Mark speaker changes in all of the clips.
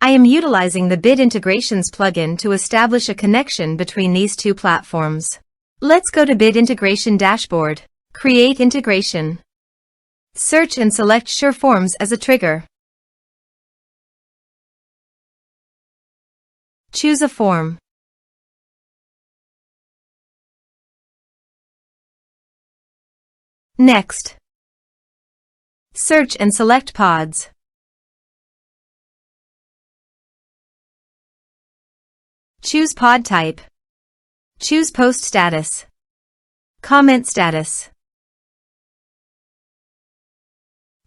Speaker 1: I am utilizing the Bit Integrations plugin to establish a connection between these two platforms. Let's go to Bit Integration Dashboard. Create integration. Search and select SureForms as a trigger. Choose a form. Next, search and select PODS. Choose pod type. Choose post status. Comment status.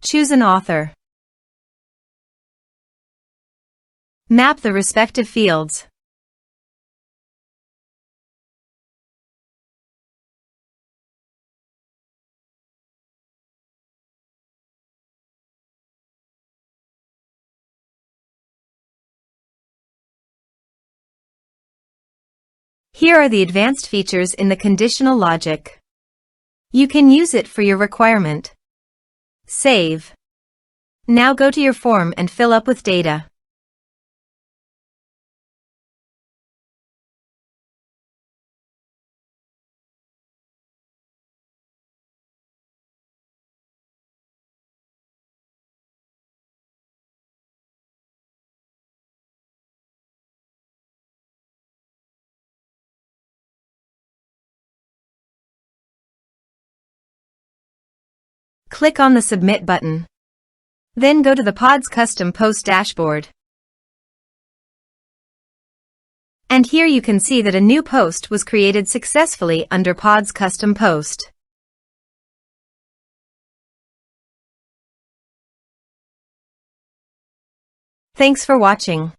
Speaker 1: Choose an author. Map the respective fields. Here are the advanced features in the conditional logic. You can use it for your requirement. Save. Now go to your form and fill up with data. Click on the Submit button. Then go to the PODS Custom Post dashboard. And here you can see that a new post was created successfully under PODS Custom Post. Thanks for watching.